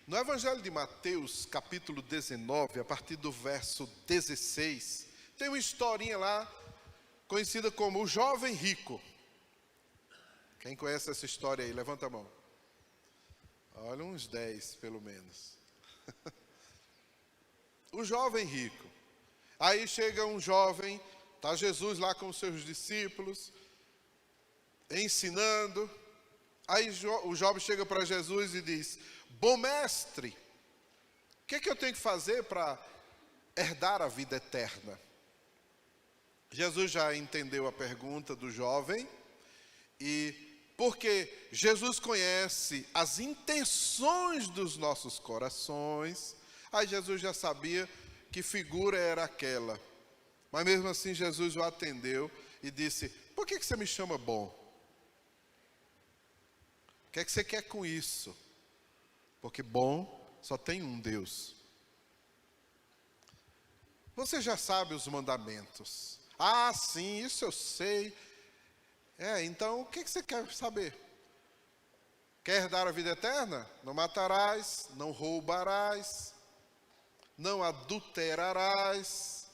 No Evangelho de Mateus, capítulo 19, a partir do verso 16, tem uma historinha lá, conhecida como o jovem rico. Quem conhece essa história aí? Levanta a mão. Olha, uns 10, pelo menos. O jovem rico. Aí chega um jovem, está Jesus lá com os seus discípulos, ensinando. Aí o jovem chega para Jesus e diz: bom mestre, o que eu tenho que fazer para herdar a vida eterna? Jesus já entendeu a pergunta do jovem, e porque Jesus conhece as intenções dos nossos corações, aí Jesus já sabia que figura era aquela. Mas mesmo assim Jesus o atendeu e disse: por que você me chama bom? O que é que você quer com isso? Porque bom só tem um Deus. Você já sabe os mandamentos. Ah, sim, isso eu sei. Então o que você quer saber? Quer herdar a vida eterna? Não matarás, não roubarás, não adulterarás,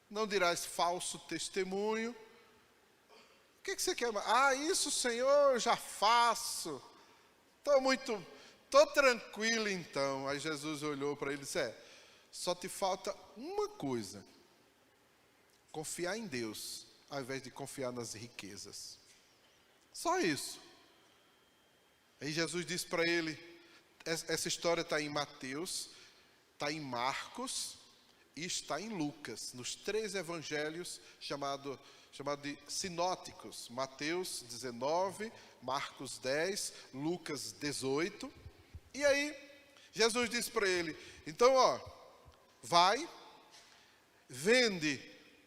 não dirás falso testemunho. O que você quer? Ah, isso, Senhor, eu já faço. Estou tranquilo então. Aí Jesus olhou para ele e disse: só te falta uma coisa: confiar em Deus, ao invés de confiar nas riquezas. Só isso. Aí Jesus disse para ele, essa história está em Mateus, está em Marcos e está em Lucas, nos 3 evangelhos chamado de sinóticos: Mateus 19, Marcos 10, Lucas 18. E aí Jesus disse para ele: então vai, vende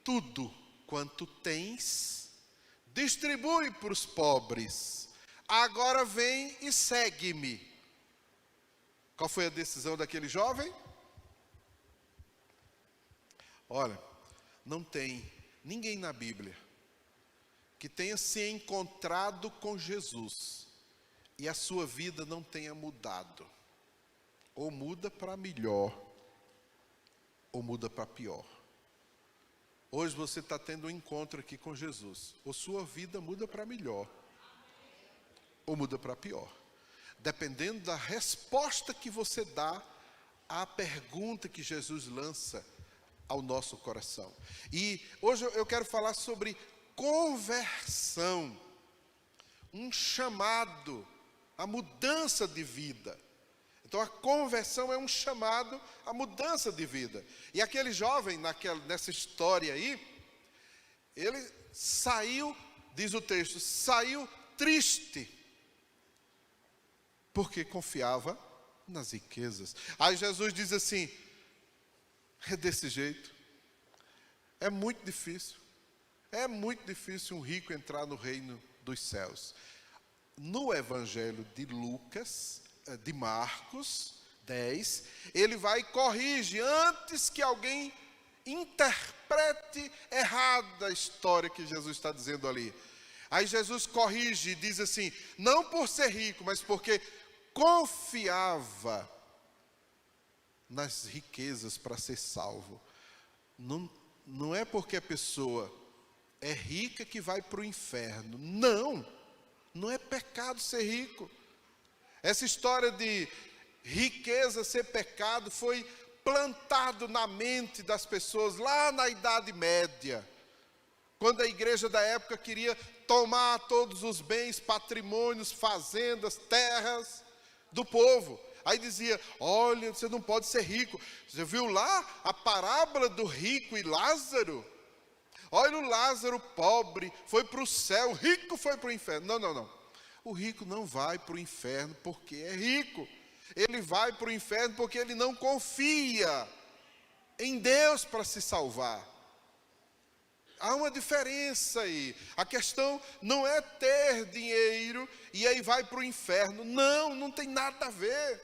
tudo quanto tens, distribui para os pobres, agora vem e segue-me. Qual foi a decisão daquele jovem? Olha, não tem ninguém na Bíblia que tenha se encontrado com Jesus e a sua vida não tenha mudado. Ou muda para melhor, ou muda para pior. Hoje você está tendo um encontro aqui com Jesus. Ou sua vida muda para melhor, ou muda para pior. Dependendo da resposta que você dá à pergunta que Jesus lança ao nosso coração. E hoje eu quero falar sobre conversão. Um chamado à mudança de vida. Então a conversão é um chamado à mudança de vida. E aquele jovem, nessa história aí, ele saiu, diz o texto, saiu triste, porque confiava nas riquezas. Aí Jesus diz assim: é desse jeito. É muito difícil um rico entrar no reino dos céus. No Evangelho de Lucas, de Marcos 10, ele vai e corrige antes que alguém interprete errada a história que Jesus está dizendo ali. Aí Jesus corrige e diz assim: não por ser rico, mas porque confiava nas riquezas para ser salvo. Não é porque a pessoa é rica que vai para o inferno. Não é pecado ser rico. Essa história de riqueza ser pecado foi plantado na mente das pessoas lá na Idade Média, quando a igreja da época queria tomar todos os bens, patrimônios, fazendas, terras do povo. Aí dizia: olha, você não pode ser rico. Você viu lá a parábola do rico e Lázaro? Olha, o Lázaro pobre foi para o céu, o rico foi para o inferno. Não. O rico não vai para o inferno porque é rico. Ele vai para o inferno porque ele não confia em Deus para se salvar. Há uma diferença aí. A questão não é ter dinheiro e aí vai para o inferno. Não tem nada a ver.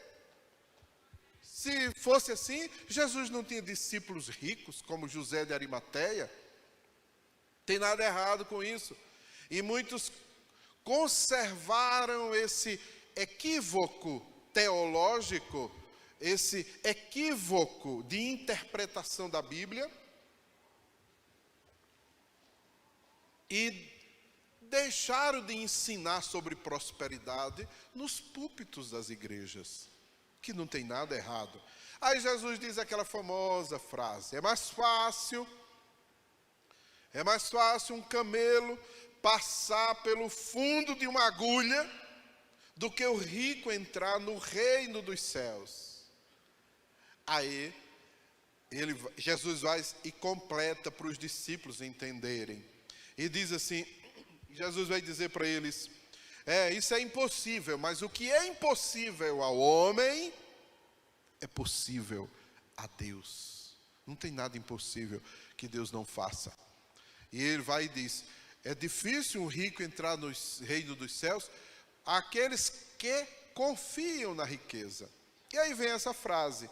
Se fosse assim, Jesus não tinha discípulos ricos como José de Arimateia. Tem nada errado com isso. E muitos conservaram esse equívoco teológico, esse equívoco de interpretação da Bíblia e deixaram de ensinar sobre prosperidade nos púlpitos das igrejas, que não tem nada errado. Aí Jesus diz aquela famosa frase: é mais fácil um camelo passar pelo fundo de uma agulha do que o rico entrar no reino dos céus. Aí Jesus vai e completa para os discípulos entenderem. E diz assim, Jesus vai dizer para eles: isso é impossível, mas o que é impossível ao homem é possível a Deus. Não tem nada impossível que Deus não faça. E ele vai e diz: é difícil um rico entrar no reino dos céus, aqueles que confiam na riqueza. E aí vem essa frase: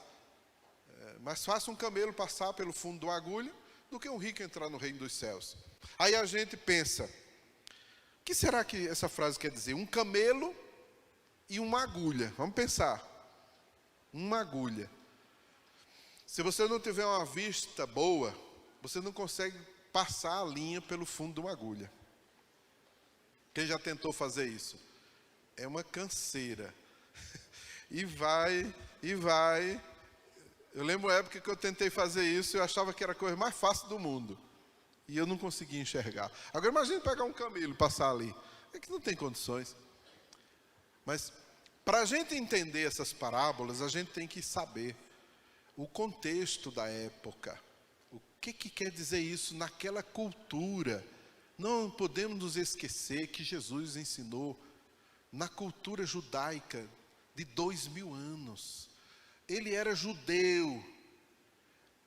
mais fácil um camelo passar pelo fundo de uma agulha do que um rico entrar no reino dos céus. Aí a gente pensa, o que será que essa frase quer dizer? Um camelo e uma agulha. Vamos pensar. Uma agulha. Se você não tiver uma vista boa, você não consegue passar a linha pelo fundo de uma agulha. Quem já tentou fazer isso? É uma canseira. E vai. Eu lembro a época que eu tentei fazer isso, eu achava que era a coisa mais fácil do mundo. E eu não conseguia enxergar. Agora imagine pegar um camelo e passar ali. É que não tem condições. Mas para a gente entender essas parábolas, a gente tem que saber o contexto da época. O que quer dizer isso naquela cultura? Não podemos nos esquecer que Jesus ensinou na cultura judaica de 2000 anos. Ele era judeu.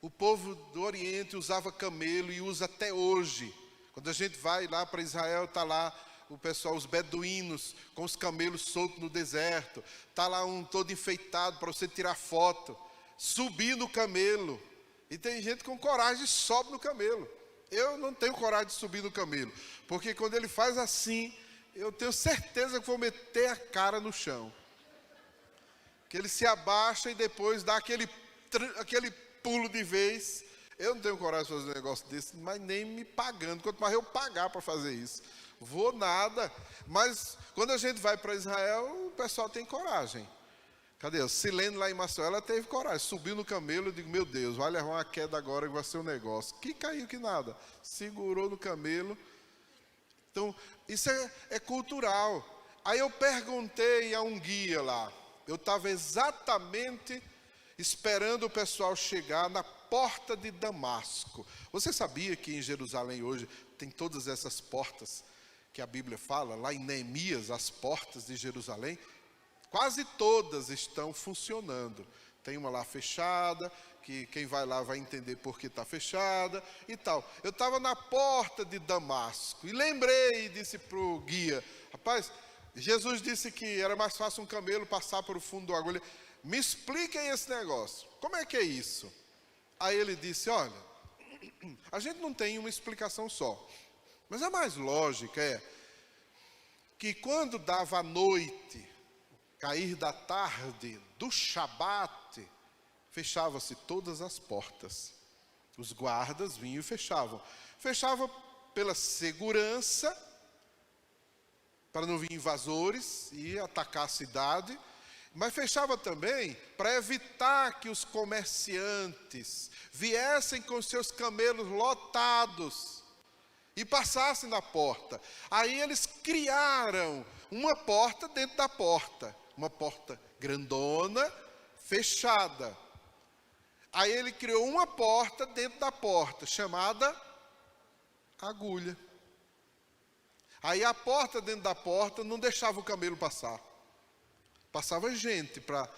O povo do Oriente usava camelo e usa até hoje. Quando a gente vai lá para Israel, está lá o pessoal, os beduínos, com os camelos soltos no deserto. Está lá um todo enfeitado para você tirar foto. Subir no camelo. E tem gente com coragem e sobe no camelo. Eu não tenho coragem de subir no camelo. Porque quando ele faz assim, eu tenho certeza que vou meter a cara no chão. Que ele se abaixa e depois dá aquele pulo de vez. Eu não tenho coragem de fazer um negócio desse, mas nem me pagando. Quanto mais eu pagar para fazer isso. Vou nada. Mas quando a gente vai para Israel, o pessoal tem coragem. Cadê? Silene lá em Maceió, ela teve coragem. Subiu no camelo, eu digo, meu Deus, vai levar uma queda agora que vai ser um negócio. Que caiu que nada. Segurou no camelo. Então, isso é cultural. Aí eu perguntei a um guia lá. Eu estava exatamente esperando o pessoal chegar na porta de Damasco. Você sabia que em Jerusalém hoje tem todas essas portas que a Bíblia fala? Lá em Neemias, as portas de Jerusalém, quase todas estão funcionando. Tem uma lá fechada, que quem vai lá vai entender por que está fechada e tal. Eu estava na porta de Damasco e lembrei e disse para o guia, rapaz, Jesus disse que era mais fácil um camelo passar por o fundo da agulha. Me expliquem esse negócio. Como é que é isso? Aí ele disse, olha, a gente não tem uma explicação só. Mas a mais lógica é que quando dava a noite, cair da tarde, do Shabat, fechava-se todas as portas. Os guardas vinham e fechavam. Fechava pela segurança, para não vir invasores e atacar a cidade, mas fechava também para evitar que os comerciantes viessem com seus camelos lotados e passassem na porta. Aí eles criaram uma porta dentro da porta, uma porta grandona, fechada. Aí ele criou uma porta dentro da porta, chamada agulha. Aí a porta dentro da porta não deixava o camelo passar. Passava gente para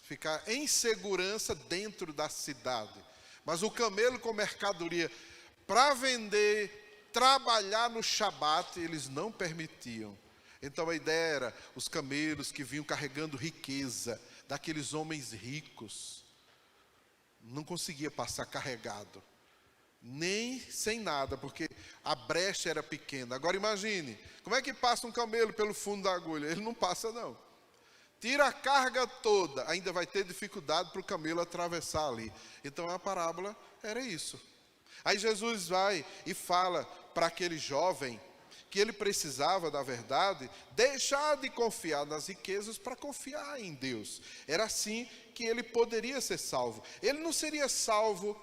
ficar em segurança dentro da cidade. Mas o camelo com mercadoria para vender, trabalhar no Shabat, eles não permitiam. Então a ideia era os camelos que vinham carregando riqueza, daqueles homens ricos, não conseguia passar carregado. Nem sem nada, porque a brecha era pequena. Agora imagine, como é que passa um camelo pelo fundo da agulha? Ele não passa não. tira a carga toda, ainda vai ter dificuldade para o camelo atravessar ali. Então a parábola era isso. Aí Jesus vai e fala para aquele jovem que ele precisava, na verdade, deixar de confiar nas riquezas para confiar em Deus. Era assim que ele poderia ser salvo. Ele não seria salvo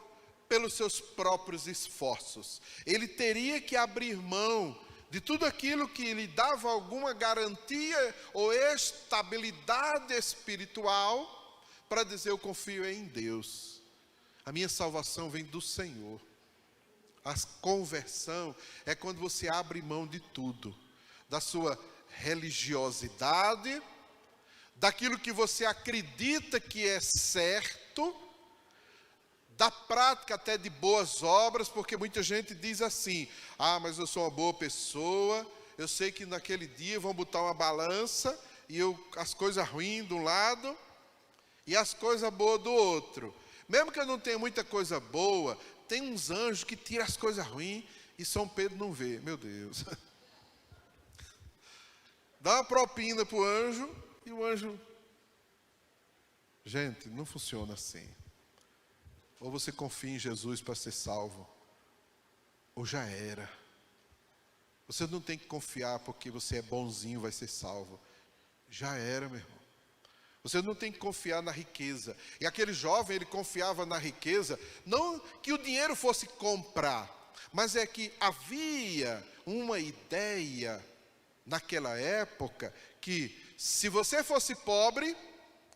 pelos seus próprios esforços. Ele teria que abrir mão de tudo aquilo que lhe dava alguma garantia ou estabilidade espiritual para dizer: eu confio em Deus. A minha salvação vem do Senhor. A conversão é quando você abre mão de tudo, da sua religiosidade, daquilo que você acredita que é certo, da prática até de boas obras, porque muita gente diz assim: ah, mas eu sou uma boa pessoa, eu sei que naquele dia vão botar uma balança, e as coisas ruins de um lado, e as coisas boas do outro. Mesmo que eu não tenha muita coisa boa, tem uns anjos que tiram as coisas ruins e São Pedro não vê. Meu Deus. Dá uma propina para o anjo e o anjo... Gente, não funciona assim. Ou você confia em Jesus para ser salvo, ou já era. Você não tem que confiar porque você é bonzinho, vai ser salvo. Já era, meu irmão. Você não tem que confiar na riqueza. E aquele jovem, ele confiava na riqueza, não que o dinheiro fosse comprar, mas é que havia uma ideia naquela época que se você fosse pobre,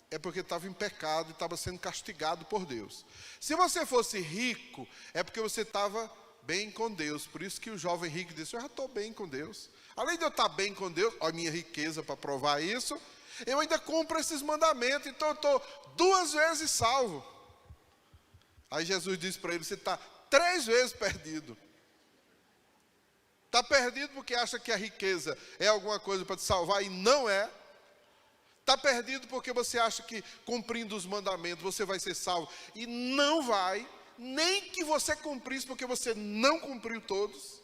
é porque estava em pecado e estava sendo castigado por Deus. Se você fosse rico, é porque você estava bem com Deus. Por isso que o jovem rico disse: eu já estou bem com Deus. Além de eu estar bem com Deus, olha a minha riqueza para provar isso, eu ainda cumpro esses mandamentos, então eu estou 2 vezes salvo. Aí Jesus disse para ele: você está 3 vezes perdido. Está perdido porque acha que a riqueza é alguma coisa para te salvar e não é. Está perdido porque você acha que cumprindo os mandamentos você vai ser salvo e não vai, nem que você cumprisse porque você não cumpriu todos.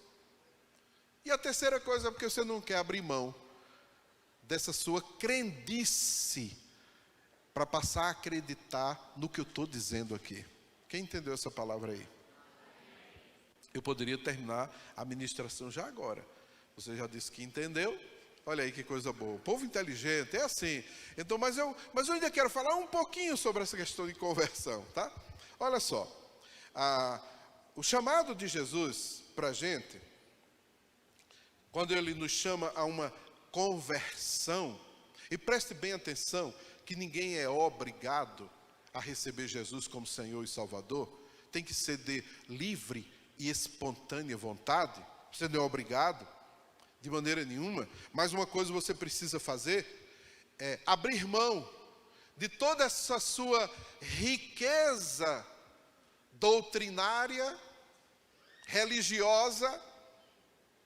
E a terceira coisa é porque você não quer abrir mão dessa sua crendice para passar a acreditar no que eu estou dizendo aqui. Quem entendeu essa palavra aí? Eu poderia terminar a ministração já agora. Você já disse que entendeu. Olha aí que coisa boa. O povo inteligente é assim. Então, mas eu ainda quero falar um pouquinho sobre essa questão de conversão, tá? Olha só. O chamado de Jesus para a gente, quando ele nos chama a uma conversão, e preste bem atenção, que ninguém é obrigado a receber Jesus como Senhor e Salvador, tem que ser de livre e espontânea vontade, você não é obrigado, de maneira nenhuma, mas uma coisa você precisa fazer, é abrir mão de toda essa sua riqueza doutrinária, religiosa,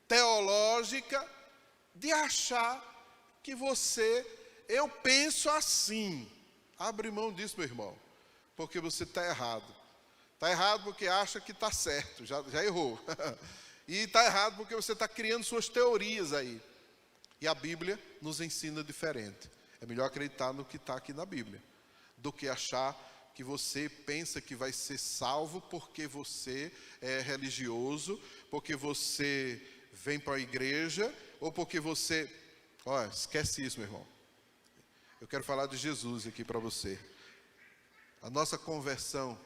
teológica, de achar que eu penso assim. Abre mão disso, meu irmão, porque você está errado. Está errado porque acha que está certo, já errou. E está errado porque você está criando suas teorias aí. E a Bíblia nos ensina diferente. É melhor acreditar no que está aqui na Bíblia, do que achar que você pensa que vai ser salvo porque você é religioso, porque você vem para a igreja, ou porque você... Olha, esquece isso, meu irmão. Eu quero falar de Jesus aqui para você. A nossa conversão,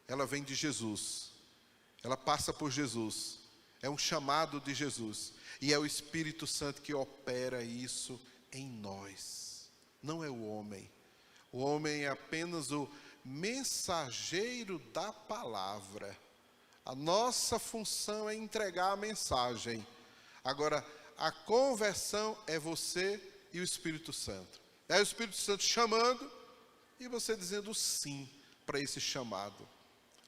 ela vem de Jesus. Ela passa por Jesus. É um chamado de Jesus. E é o Espírito Santo que opera isso em nós. Não é o homem. O homem é apenas o mensageiro da palavra. A nossa função é entregar a mensagem. Agora, a conversão é você e o Espírito Santo. É o Espírito Santo chamando e você dizendo sim para esse chamado.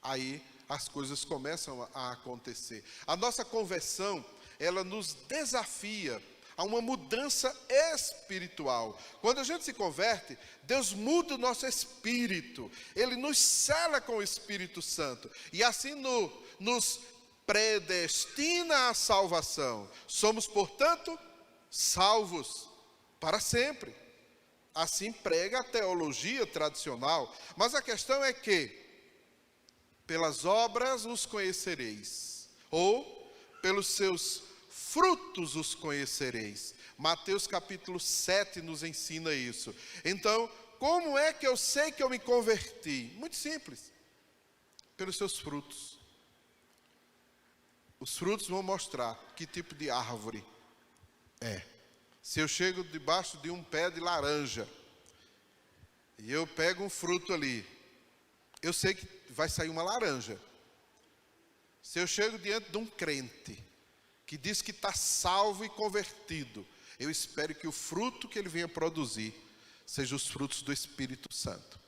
Aí as coisas começam a acontecer. A nossa conversão, ela nos desafia a uma mudança espiritual. Quando a gente se converte, Deus muda o nosso espírito. Ele nos sela com o Espírito Santo. E assim nos predestina à salvação. Somos, portanto, salvos para sempre. Assim prega a teologia tradicional. Mas a questão é que, pelas obras os conhecereis, ou pelos seus frutos os conhecereis. Mateus capítulo 7 nos ensina isso. Então, como é que eu sei que eu me converti? Muito simples. Pelos seus frutos. Os frutos vão mostrar que tipo de árvore é. Se eu chego debaixo de um pé de laranja e eu pego um fruto ali, eu sei que vai sair uma laranja. Se eu chego diante de um crente que diz que está salvo e convertido, eu espero que o fruto que ele venha produzir seja os frutos do Espírito Santo.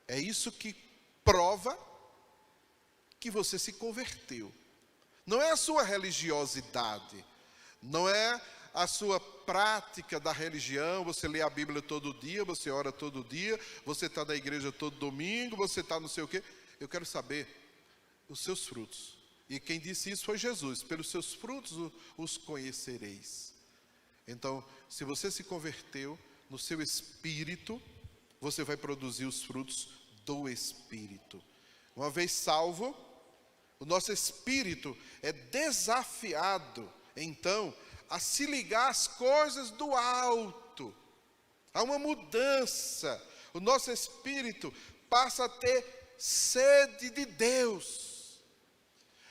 É isso que prova que você se converteu. Não é a sua religiosidade, não é a sua prática da religião, você lê a Bíblia todo dia, você ora todo dia, você está na igreja todo domingo, você está não sei o quê. Eu quero saber os seus frutos. E quem disse isso foi Jesus. Pelos seus frutos os conhecereis. Então, se você se converteu no seu espírito, você vai produzir os frutos do Espírito. Uma vez salvo, o nosso espírito é desafiado, então, a se ligar às coisas do alto. Há uma mudança. O nosso espírito passa a ter sede de Deus.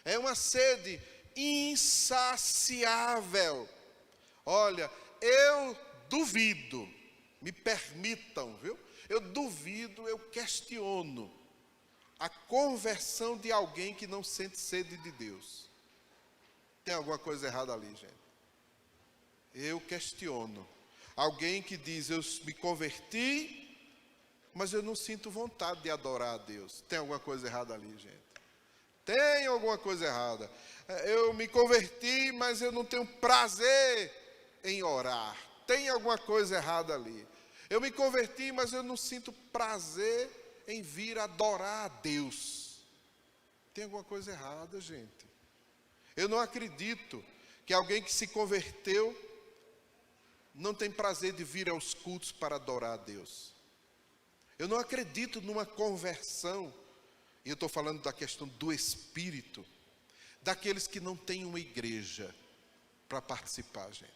É uma sede insaciável. Olha, eu duvido, me permitam, viu? Eu duvido, eu questiono a conversão de alguém que não sente sede de Deus. Tem alguma coisa errada ali, gente? Eu questiono. Alguém que diz, eu me converti, mas eu não sinto vontade de adorar a Deus. Tem alguma coisa errada ali, gente? Tem alguma coisa errada. Eu me converti, mas eu não tenho prazer em orar. Tem alguma coisa errada ali. Eu me converti, mas eu não sinto prazer em vir adorar a Deus. Tem alguma coisa errada, gente. Eu não acredito que alguém que se converteu não tem prazer de vir aos cultos para adorar a Deus. Eu não acredito numa conversão, e eu estou falando da questão do espírito, daqueles que não têm uma igreja para participar, gente.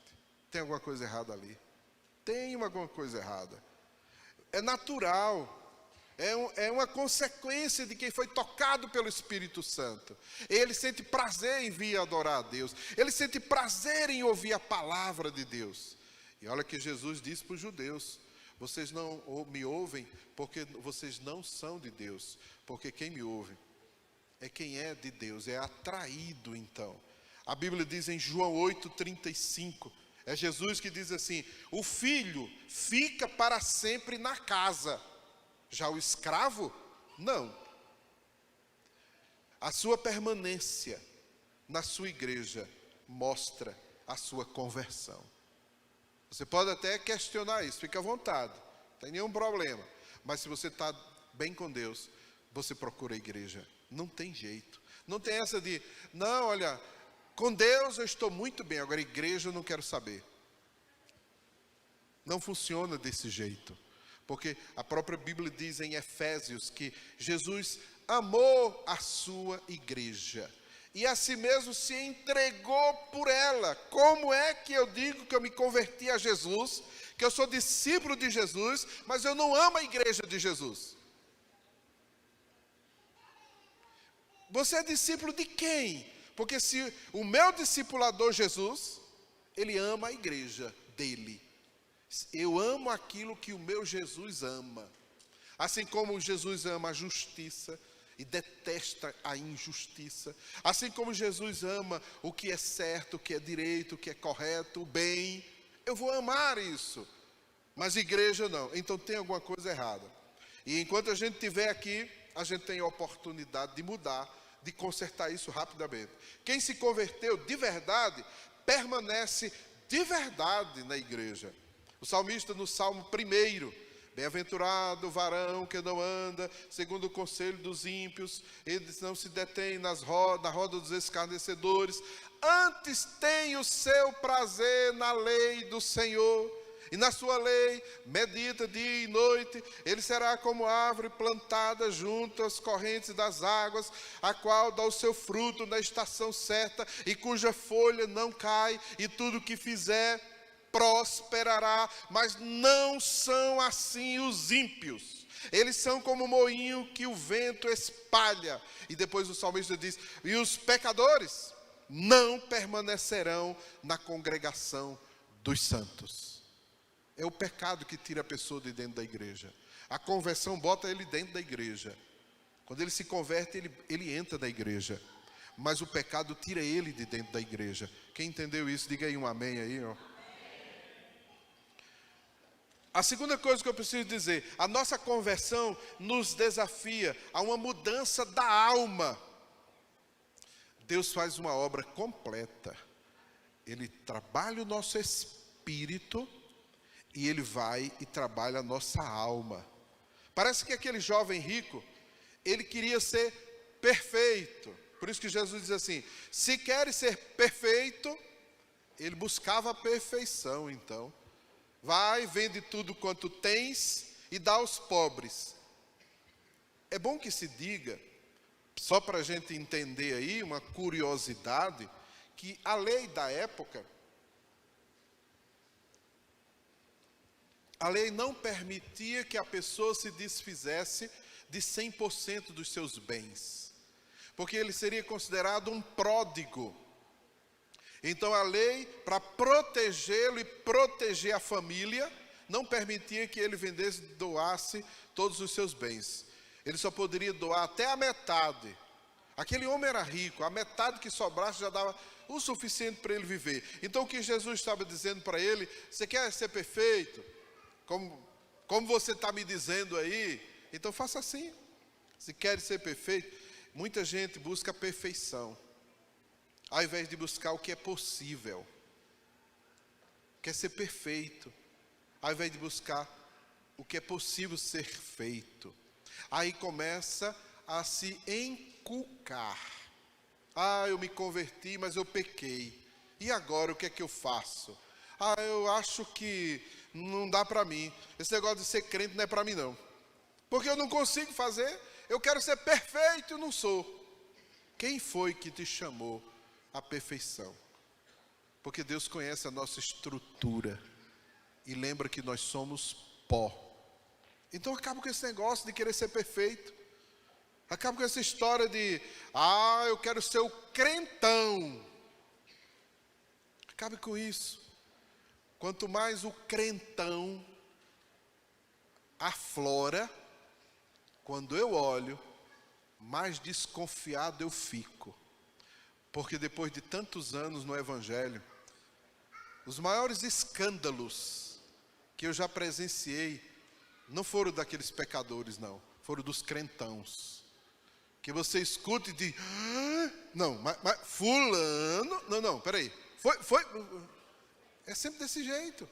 Tem alguma coisa errada ali? Tem alguma coisa errada. É natural. É uma consequência de quem foi tocado pelo Espírito Santo. Ele sente prazer em vir adorar a Deus. Ele sente prazer em ouvir a palavra de Deus. E olha que Jesus disse para os judeus: vocês não me ouvem porque vocês não são de Deus. Porque quem me ouve é quem é de Deus, é atraído então. A Bíblia diz em João 8,35, é Jesus que diz assim: o filho fica para sempre na casa, já o escravo, não. A sua permanência na sua igreja mostra a sua conversão. Você pode até questionar isso, fica à vontade, não tem nenhum problema. Mas se você está bem com Deus, você procura a igreja. Não tem jeito. Não tem essa de, não, olha, com Deus eu estou muito bem, agora igreja eu não quero saber. Não funciona desse jeito. Porque a própria Bíblia diz em Efésios que Jesus amou a sua igreja. E a si mesmo se entregou por ela. Como é que eu digo que eu me converti a Jesus, que eu sou discípulo de Jesus, mas eu não amo a igreja de Jesus? Você é discípulo de quem? Porque se o meu discipulador Jesus, ele ama a igreja dele. Eu amo aquilo que o meu Jesus ama. Assim como Jesus ama a justiça e detesta a injustiça. Assim como Jesus ama o que é certo, o que é direito, o que é correto, o bem. Eu vou amar isso. Mas igreja não. Então tem alguma coisa errada. E enquanto a gente estiver aqui, a gente tem a oportunidade de mudar, de consertar isso rapidamente. Quem se converteu de verdade, permanece de verdade na igreja. O salmista no Salmo 1, bem-aventurado o varão que não anda segundo o conselho dos ímpios, ele não se detém na roda dos escarnecedores, antes tem o seu prazer na lei do Senhor, e na sua lei medita dia e noite. Ele será como árvore plantada junto às correntes das águas, a qual dá o seu fruto na estação certa, e cuja folha não cai, e tudo que fizer prosperará. Mas não são assim os ímpios. Eles são como moinho que o vento espalha. E depois o salmista diz: e os pecadores não permanecerão na congregação dos santos. É o pecado que tira a pessoa de dentro da igreja. A conversão bota ele dentro da igreja. Quando ele se converte, ele entra da igreja. Mas o pecado tira ele de dentro da igreja. Quem entendeu isso, diga aí um amém aí, ó. A segunda coisa que eu preciso dizer: a nossa conversão nos desafia a uma mudança da alma. Deus faz uma obra completa. Ele trabalha o nosso espírito e Ele vai e trabalha a nossa alma. Parece que aquele jovem rico, ele queria ser perfeito. Por isso que Jesus diz assim: se queres ser perfeito, ele buscava a perfeição. Então, vai, vende tudo quanto tens e dá aos pobres. É bom que se diga, só para a gente entender aí, uma curiosidade, que a lei da época, a lei não permitia que a pessoa se desfizesse de 100% dos seus bens, porque ele seria considerado um pródigo. Então a lei, para protegê-lo e proteger a família, não permitia que ele vendesse, doasse todos os seus bens. Ele só poderia doar até a metade. Aquele homem era rico, a metade que sobrasse já dava o suficiente para ele viver. Então o que Jesus estava dizendo para ele: você quer ser perfeito? Como você está me dizendo aí? Então faça assim. Se quer ser perfeito, muita gente busca a perfeição, ao invés de buscar o que é possível. Quer ser perfeito, ao invés de buscar o que é possível ser feito. Aí começa a se encucar. Eu me converti, mas eu pequei. E agora o que é que eu faço? Eu acho que não dá para mim. Esse negócio de ser crente não é para mim não. Porque eu não consigo fazer. Eu quero ser perfeito e não sou. Quem foi que te chamou à perfeição? Porque Deus conhece a nossa estrutura e lembra que nós somos pó. Então acaba com esse negócio de querer ser perfeito. Acaba com essa história de: eu quero ser o crentão. Acabe com isso. Quanto mais o crentão aflora, quando eu olho, mais desconfiado eu fico. Porque depois de tantos anos no Evangelho, os maiores escândalos que eu já presenciei não foram daqueles pecadores, não. Foram dos crentãos. Que você escuta e diz: não, mas fulano, não, peraí. Foi. É sempre desse jeito.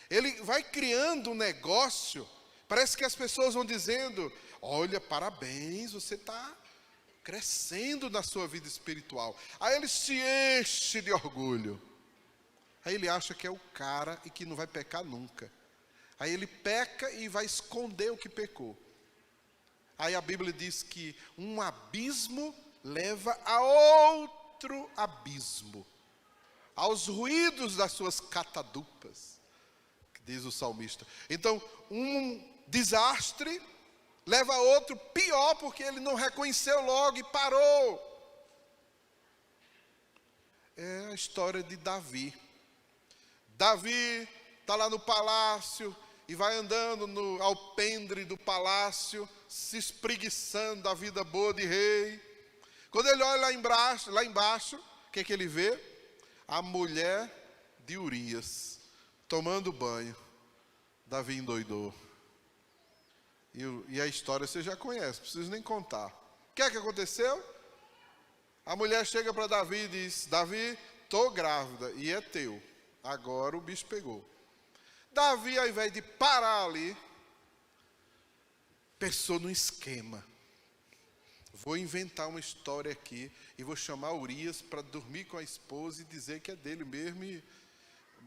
Ele vai criando um negócio, parece que as pessoas vão dizendo: olha, parabéns, você está crescendo na sua vida espiritual. Aí ele se enche de orgulho. Aí ele acha que é o cara e que não vai pecar nunca. Aí ele peca e vai esconder o que pecou. Aí a Bíblia diz que um abismo leva a outro abismo, aos ruídos das suas catadupas, que diz o salmista. Então, um desastre leva a outro pior, porque ele não reconheceu logo e parou. É a história de Davi. Davi está lá no palácio e vai andando no alpendre do palácio, se espreguiçando da vida boa de rei. Quando ele olha lá embaixo, o que ele vê? A mulher de Urias tomando banho. Davi endoidou. E a história você já conhece, não preciso nem contar. O que é que aconteceu? A mulher chega para Davi e diz: Davi, estou grávida e é teu. Agora o bicho pegou. Davi, ao invés de parar ali, pensou num esquema. Vou inventar uma história aqui e vou chamar Urias para dormir com a esposa e dizer que é dele mesmo. E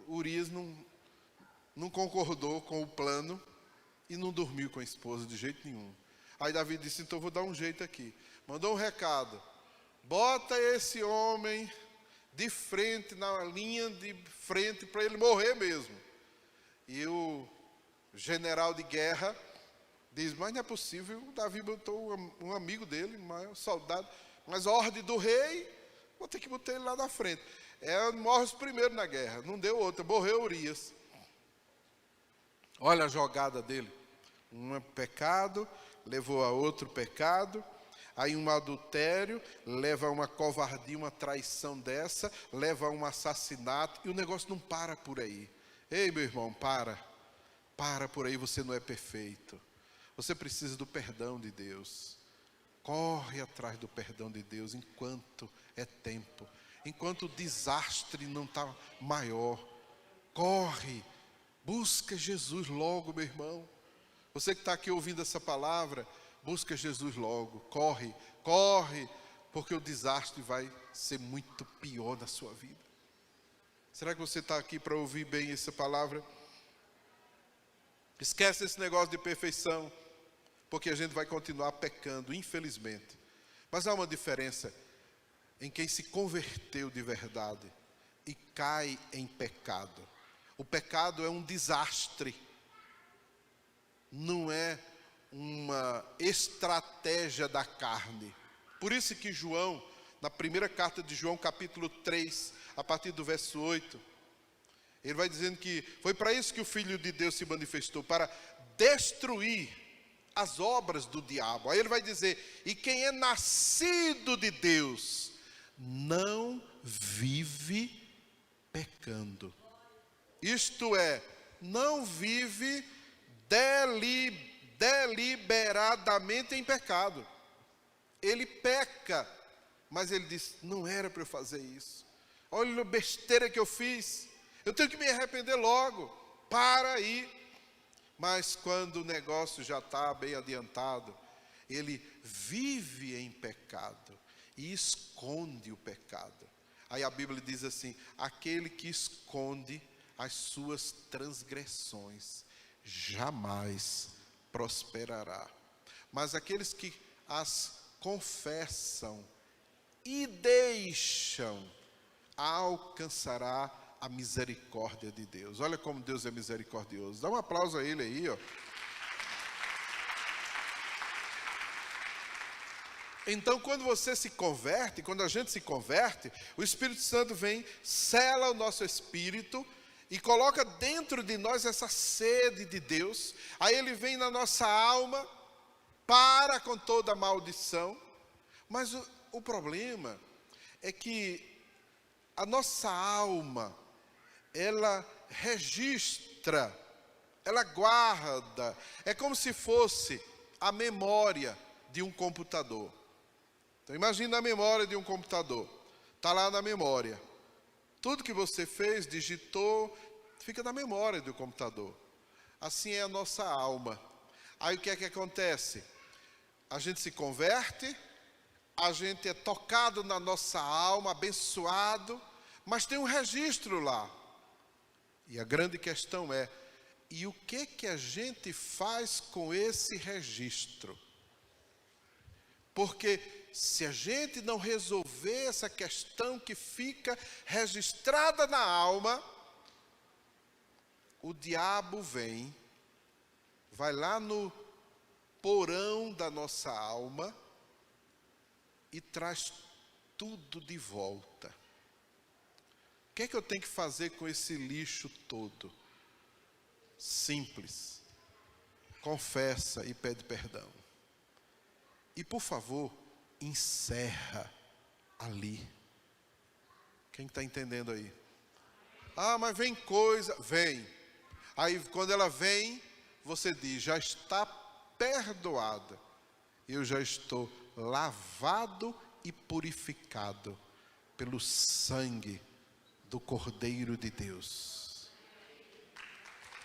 Urias não concordou com o plano e não dormiu com a esposa de jeito nenhum. Aí Davi disse, então eu vou dar um jeito aqui. Mandou um recado, bota esse homem de frente, na linha de frente, para ele morrer mesmo. E o general de guerra diz, mas não é possível, o Davi botou um amigo dele, um soldado, mas a ordem do rei, vou ter que botar ele lá na frente. Morre os primeiros na guerra, não deu outra, morreu Urias. Olha a jogada dele, um pecado, levou a outro pecado, aí um adultério, leva a uma covardia, uma traição dessa, leva a um assassinato, e o negócio não para por aí. Ei, meu irmão, para por aí, você não é perfeito. Você precisa do perdão de Deus. Corre atrás do perdão de Deus enquanto é tempo. Enquanto o desastre não está maior. Corre, busca Jesus logo, meu irmão. Você que está aqui ouvindo essa palavra, busca Jesus logo. Corre, porque o desastre vai ser muito pior na sua vida. Será que você está aqui para ouvir bem essa palavra? Esquece esse negócio de perfeição, porque a gente vai continuar pecando, infelizmente. Mas há uma diferença em quem se converteu de verdade e cai em pecado. O pecado é um desastre, não é uma estratégia da carne. Por isso que João, na primeira carta de João, capítulo 3, a partir do verso 8, ele vai dizendo que foi para isso que o Filho de Deus se manifestou, para destruir as obras do diabo. Aí ele vai dizer, e quem é nascido de Deus, não vive pecando. Isto é, não vive deliberadamente em pecado. Ele peca, mas ele diz, não era para eu fazer isso. Olha a besteira que eu fiz, eu tenho que me arrepender logo, para aí. Mas quando o negócio já está bem adiantado, ele vive em pecado e esconde o pecado. Aí a Bíblia diz assim, aquele que esconde as suas transgressões jamais prosperará. Mas aqueles que as confessam e deixam, alcançará a misericórdia de Deus. Olha como Deus é misericordioso. Dá um aplauso a Ele aí, ó. Então, quando você se converte, quando a gente se converte, o Espírito Santo vem, sela o nosso espírito e coloca dentro de nós essa sede de Deus. Aí Ele vem na nossa alma, para com toda a maldição. Mas o problema é que a nossa alma, ela registra, ela guarda, é como se fosse a memória de um computador. Então imagina a memória de um computador, está lá na memória. Tudo que você fez, digitou, fica na memória do computador. Assim é a nossa alma. Aí o que é que acontece? A gente se converte, a gente é tocado na nossa alma, abençoado, mas tem um registro lá. E a grande questão é, e o que a gente faz com esse registro? Porque se a gente não resolver essa questão que fica registrada na alma, o diabo vem, vai lá no porão da nossa alma e traz tudo de volta. O que é que eu tenho que fazer com esse lixo todo? Simples. Confessa e pede perdão. E por favor, encerra ali. Quem está entendendo aí? Ah, mas vem coisa. Vem. Aí quando ela vem, você diz, já está perdoada. Eu já estou lavado e purificado pelo sangue do Cordeiro de Deus.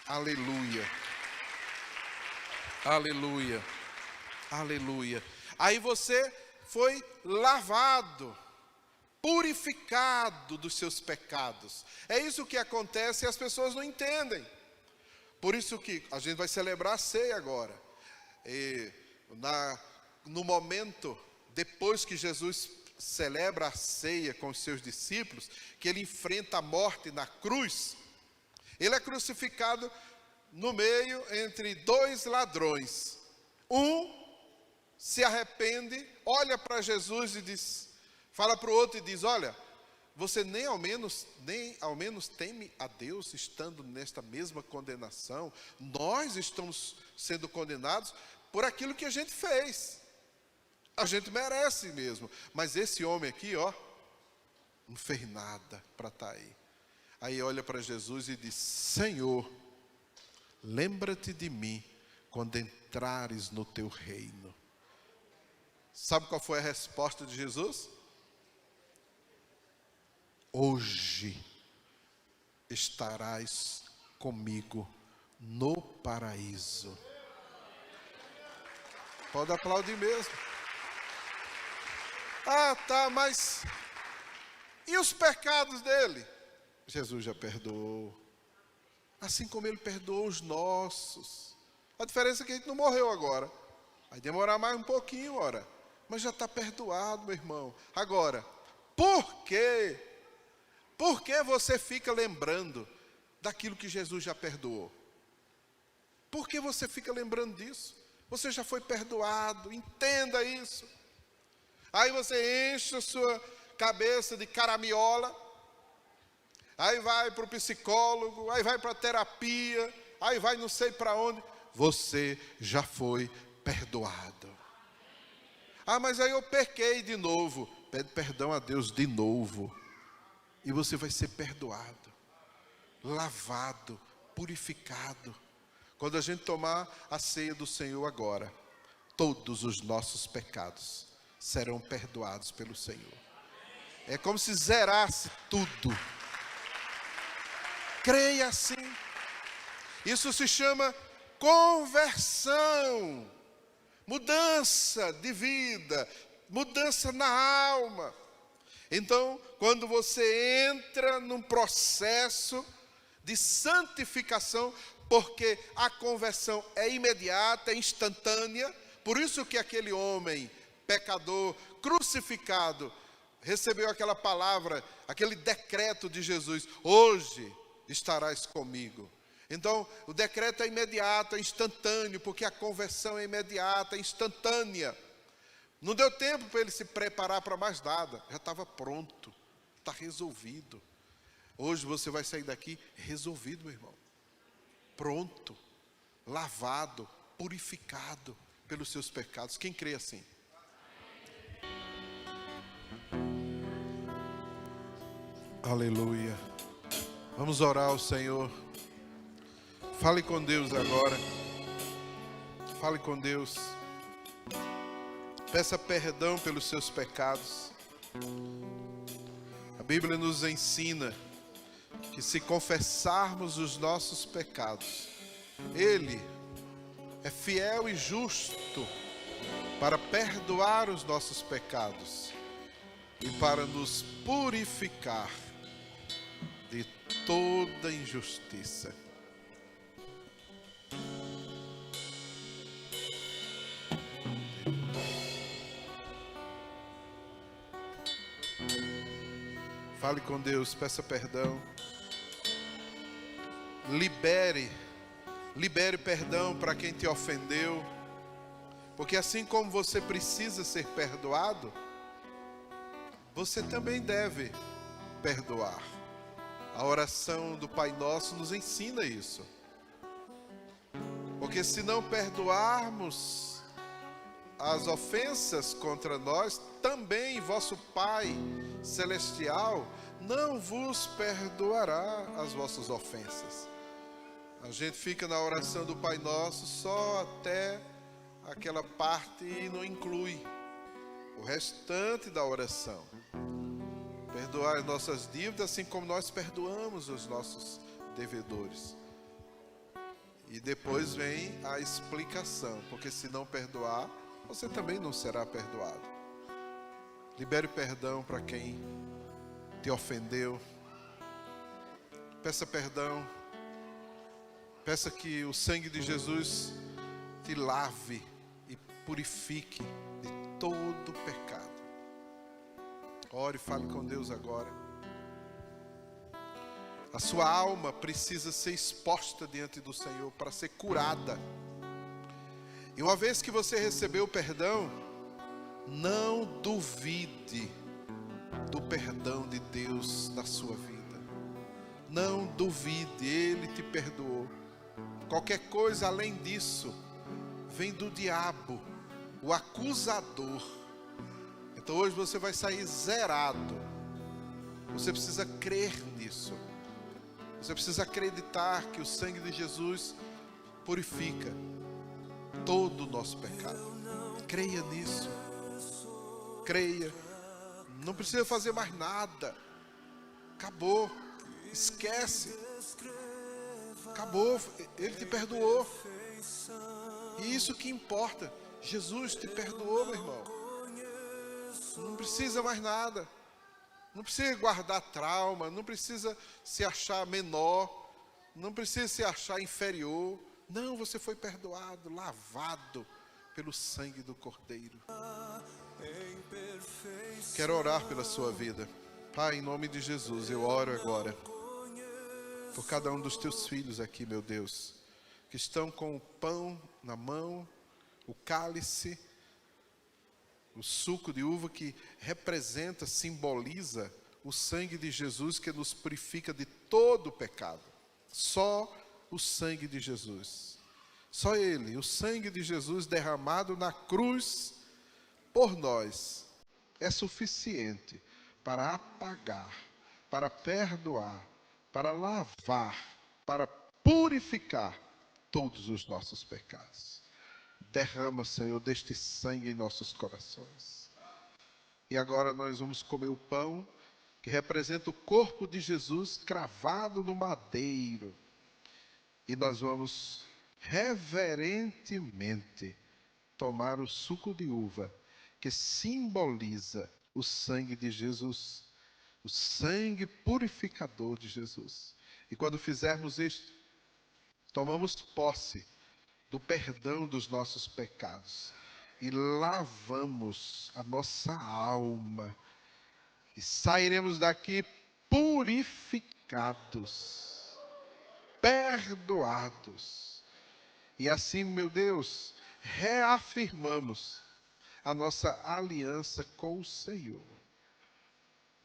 Aleluia. Aleluia. Aleluia. Aí você foi lavado, purificado dos seus pecados. É isso que acontece e as pessoas não entendem. Por isso que a gente vai celebrar a ceia agora. E no momento, depois que Jesus celebra a ceia com os seus discípulos, que ele enfrenta a morte na cruz, ele é crucificado no meio entre dois ladrões. Um se arrepende, olha para Jesus e diz, fala para o outro e diz, olha, você nem ao menos teme a Deus estando nesta mesma condenação. Nós estamos sendo condenados por aquilo que a gente fez. A gente merece mesmo. Mas esse homem aqui, ó, não fez nada para estar aí. Aí olha para Jesus e diz, Senhor, lembra-te de mim quando entrares no teu reino. Sabe qual foi a resposta de Jesus? Hoje estarás comigo no paraíso. Pode aplaudir mesmo. Ah, tá, mas e os pecados dele? Jesus já perdoou. Assim como ele perdoou os nossos. A diferença é que a gente não morreu agora. Vai demorar mais um pouquinho, ora. Mas já está perdoado, meu irmão. Agora, por quê? Por que você fica lembrando daquilo que Jesus já perdoou? Por que você fica lembrando disso? Você já foi perdoado, entenda isso. Aí você enche a sua cabeça de caramiola, aí vai para o psicólogo, aí vai para a terapia, aí vai não sei para onde. Você já foi perdoado. Ah, mas aí eu pequei de novo. Pede perdão a Deus de novo. E você vai ser perdoado, lavado, purificado. Quando a gente tomar a ceia do Senhor agora, todos os nossos pecados serão perdoados pelo Senhor. É como se zerasse tudo. Creia assim. Isso se chama conversão. Mudança de vida, mudança na alma. Então, quando você entra num processo de santificação, porque a conversão é imediata, é instantânea, por isso que aquele homem pecador, crucificado, recebeu aquela palavra, aquele decreto de Jesus, hoje estarás comigo. Então, o decreto é imediato, é instantâneo, porque a conversão é imediata, é instantânea. Não deu tempo para ele se preparar para mais nada. Já estava pronto. Está resolvido. Hoje você vai sair daqui resolvido, meu irmão. Pronto. Lavado. Purificado pelos seus pecados. Quem crê assim? Aleluia. Vamos orar ao Senhor. Fale com Deus agora. Fale com Deus. Peça perdão pelos seus pecados. A Bíblia nos ensina que se confessarmos os nossos pecados, Ele é fiel e justo para perdoar os nossos pecados e para nos purificar de toda injustiça. Fale com Deus, peça perdão. Libere perdão para quem te ofendeu. Porque assim como você precisa ser perdoado, você também deve perdoar. A oração do Pai Nosso nos ensina isso. Porque se não perdoarmos as ofensas contra nós, também vosso Pai Celestial não vos perdoará as vossas ofensas. A gente fica na oração do Pai Nosso só até aquela parte e não inclui o restante da oração. Perdoar as nossas dívidas assim como nós perdoamos os nossos devedores. E depois vem a explicação, porque se não perdoar, você também não será perdoado. Libere perdão para quem te ofendeu. Peça perdão. Peça que o sangue de Jesus te lave e purifique de todo pecado. Ore e fale com Deus agora. A sua alma precisa ser exposta diante do Senhor para ser curada. E uma vez que você recebeu o perdão, não duvide do perdão de Deus na sua vida. Não duvide, Ele te perdoou. Qualquer coisa além disso vem do diabo, o acusador. Então hoje você vai sair zerado. Você precisa crer nisso. Você precisa acreditar que o sangue de Jesus purifica todo o nosso pecado. Creia nisso. Creia. Não precisa fazer mais nada. Acabou. Esquece. Acabou. Ele te perdoou. E isso que importa. Jesus te perdoou, meu irmão. Não precisa mais nada. Não precisa guardar trauma. Não precisa se achar menor. Não precisa se achar inferior. Não, você foi perdoado, lavado pelo sangue do Cordeiro. Quero orar pela sua vida. Pai, em nome de Jesus, eu oro agora por cada um dos teus filhos aqui, meu Deus, que estão com o pão na mão, o cálice, o suco de uva que representa, simboliza o sangue de Jesus que nos purifica de todo o pecado. Só o sangue de Jesus. Só Ele, o sangue de Jesus derramado na cruz por nós, é suficiente para apagar, para perdoar, para lavar, para purificar todos os nossos pecados. Derrama, Senhor, deste sangue em nossos corações. E agora nós vamos comer o pão que representa o corpo de Jesus cravado no madeiro. E nós vamos reverentemente tomar o suco de uva que simboliza o sangue de Jesus, o sangue purificador de Jesus. E quando fizermos isto, tomamos posse do perdão dos nossos pecados e lavamos a nossa alma e sairemos daqui purificados, perdoados. E assim, meu Deus, reafirmamos a nossa aliança com o Senhor.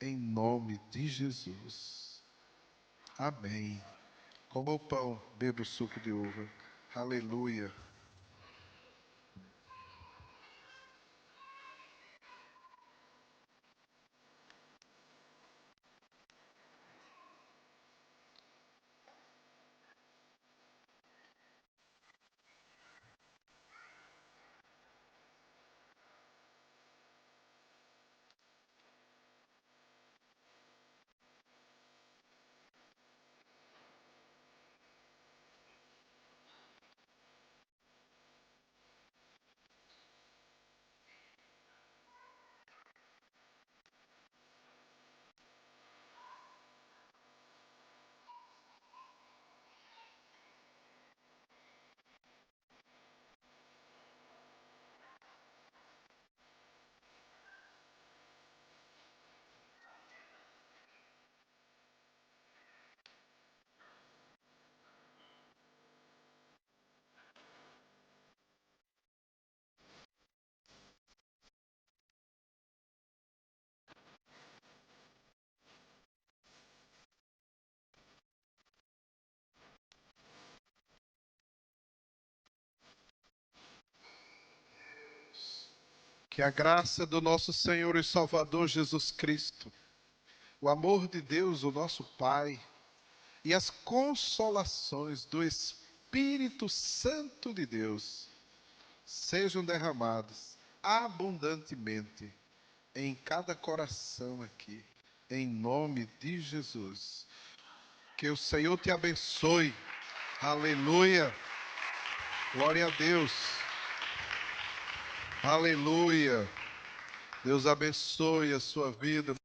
Em nome de Jesus. Amém. Coma o pão, beba o suco de uva. Aleluia. Que a graça do nosso Senhor e Salvador Jesus Cristo, o amor de Deus, o nosso Pai, e as consolações do Espírito Santo de Deus sejam derramadas abundantemente em cada coração aqui, em nome de Jesus. Que o Senhor te abençoe. Aleluia. Glória a Deus. Aleluia. Deus abençoe a sua vida.